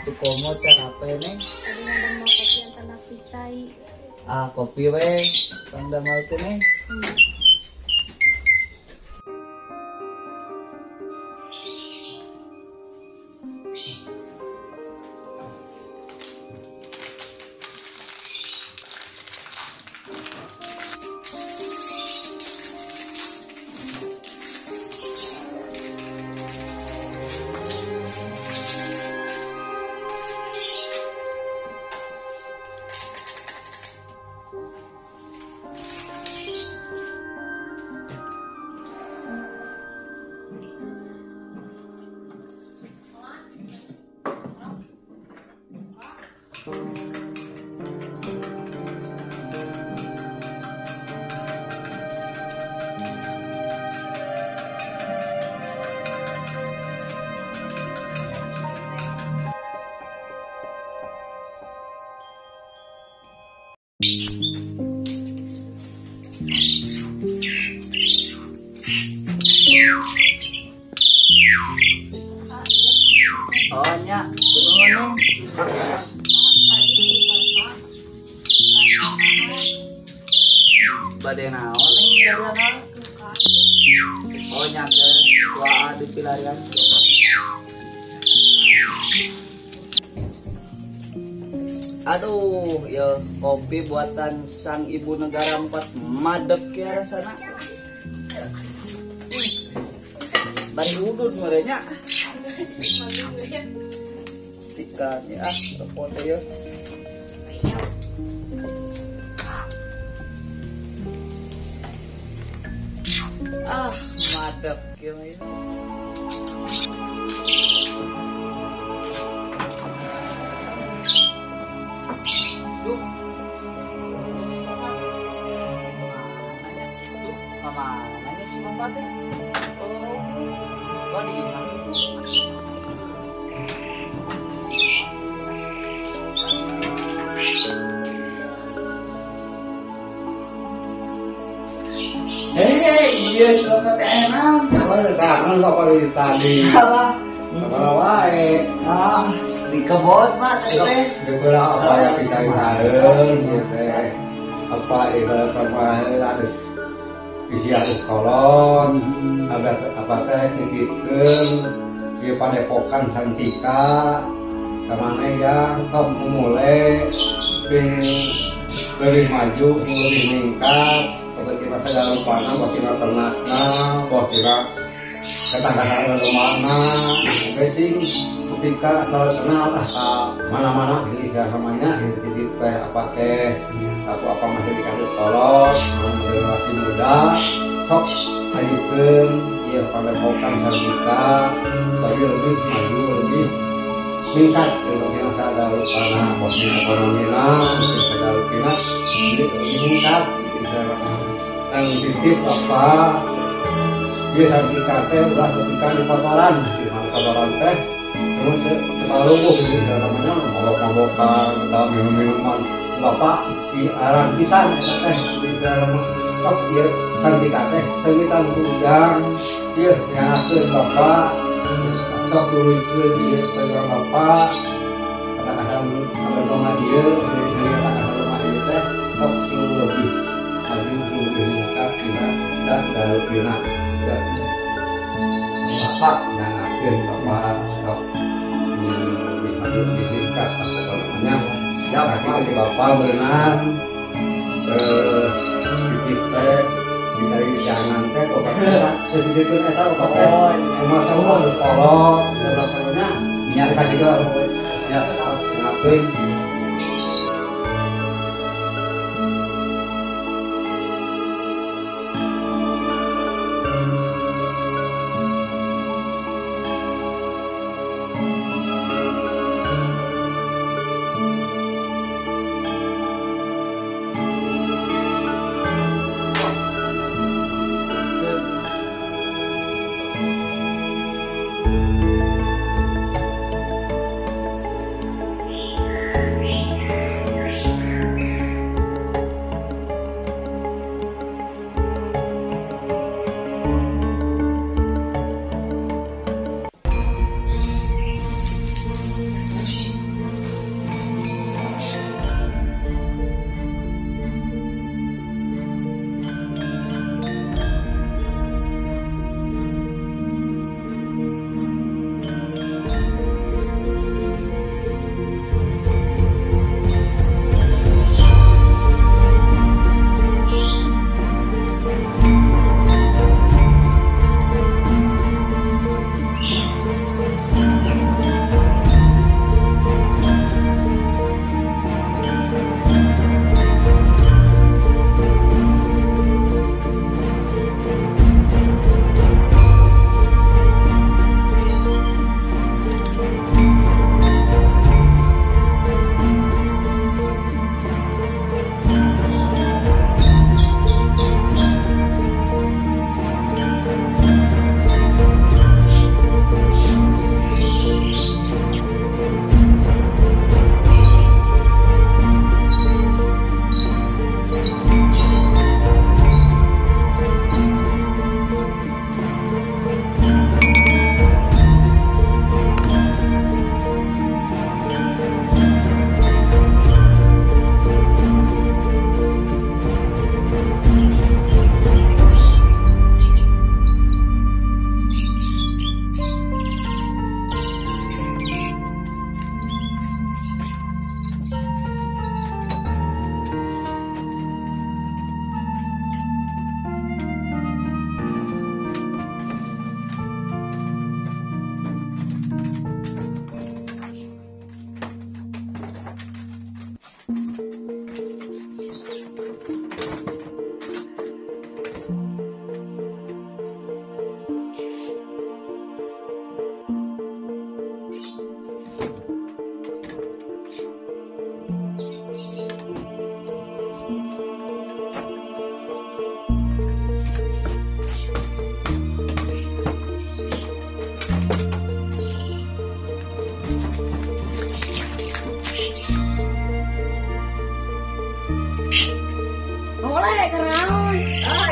tu komo cara apa ini? Tadi ada mau kopi yang tanah picai. Kopi we tanda mau tu nih. Nya, turun badai naon nih jadiana? Nya ke tua di pilarian. Aduh, ya kopi buatan sang ibu negara 4 madep ke arah sana. Bari udut merenya. Cikan ya, foto ya. Madep ke ini. Kemana si Bapak teh? Oh, di iya selamat enak. Kangen kok pagi tadi. Alah, Kalau wae. di kebun Pak teh. Beberapa apa yang dicari-cari gitu. Apa itu harus isi harus kolon. Apa teh titipkeun di Padepokan Santika. Kemana yang top memulai lebih maju, lebih meningkat. Seperti masa dalam panah, bos kira ternakna, bos kira kata-kata rumahna, basing ketika terkenal mana-mana ini namanya jadi teh apa teh apa masih dikasih sekolah generasi muda sok ajukan ya Padepokan Santika bagi lebih maju lebih meningkat seperti masa dalam panah, bos kira ekonominya mungkin segala kira lebih meningkat yang titip apa dia Santika teh udah ketika di kotoran di kotoran teh terus terlalu gitu namanya mabok-mabokan atau minum-minuman bapak di arah pisan teh di dalam sok dia Santika teh sekitar udang dia nyakeun bapak sok dulu itu dia pegang bapak kata-kata rumah dia sering kata-kata rumah dia teh sok sing lebih maju sing lebih meningkat dan dari pina dan bapak yang akhir bapak sok lebih maju lebih meningkat pokoknya siap lagi bapak berenang titip teh dari jangan teh kok sedikit eta kok teh masa harus kolot dan pokoknya niat saja ya ngapain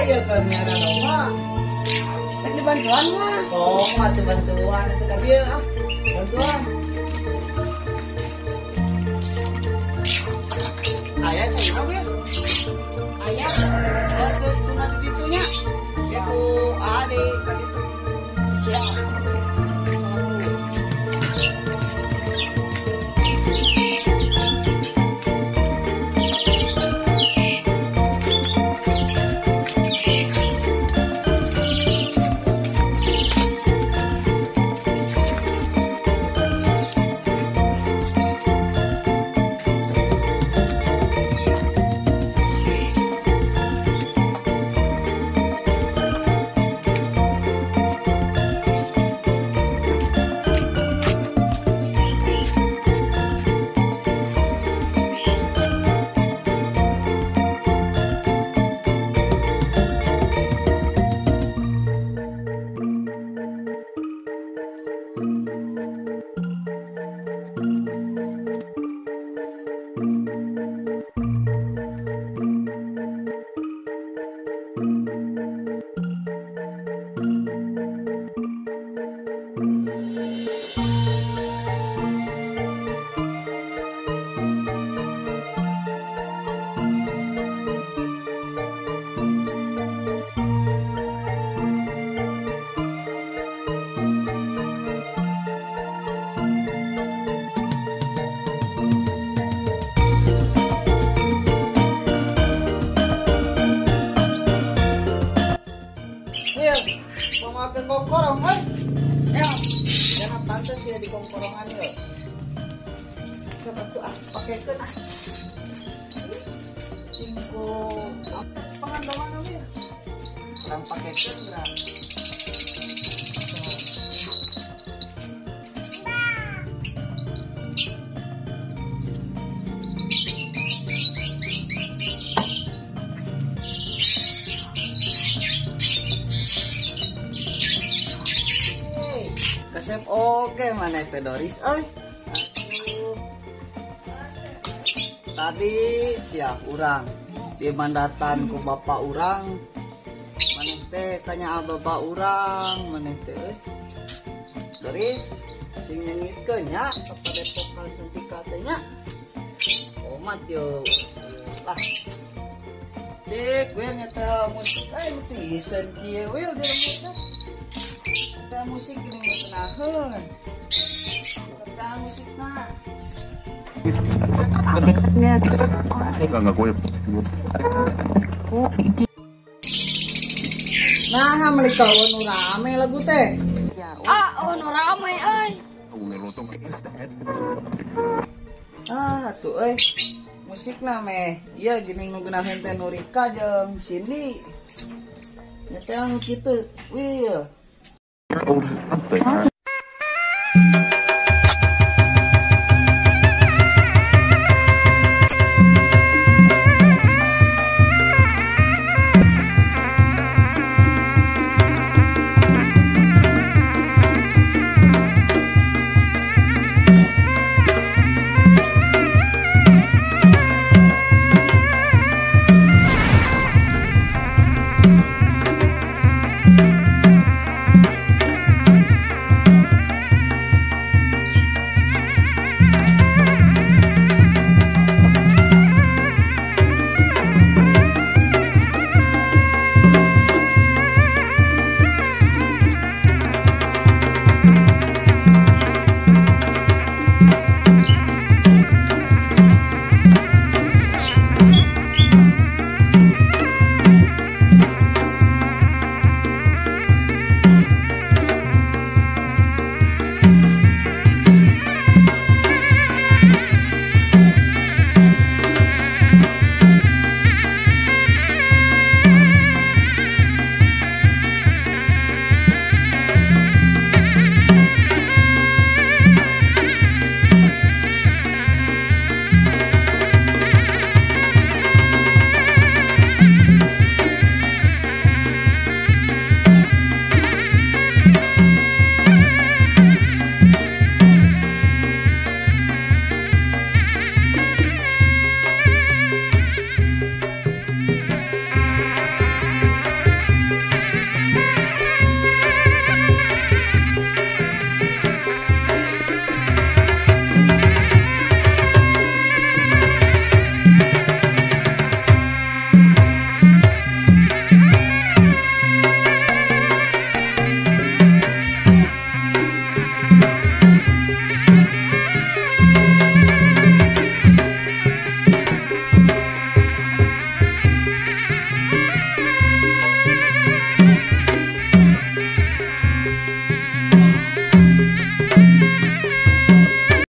ya kami ada rumah. Tadi bantuan mah. Oh, mati bantuan itu tadi ya. Bantuan. Ayah cari apa ya? Ayah, oh terus tuna di ditunya. Itu adik tadi tuh. Siap. Memakai kongkorong, Ya. jangan pantas ya di kongkorongan ya. Coba tuh pakai ke cingko pengandaman ya. Orang pakai ke kasep oke mana itu Doris, aduh. Tadi siap urang di mandatan ku bapak urang, maneh teh tanya bapak urang, maneh teh Doris sing nyengitkeun nya kepada vokal sentika teh nya. Omat yo lah. Cek gue nyata musik mesti isen kieu we di rumah. Kita musik ini kenaheun. Kita musik mah. Nah, meuli kawan nu rame lagu teh. Oh nu ramai euy. Tuh musik na meh. Iya geuning nu geunaheun teh Nurika jeung Cindy. Nya teh anu kitu. Wih.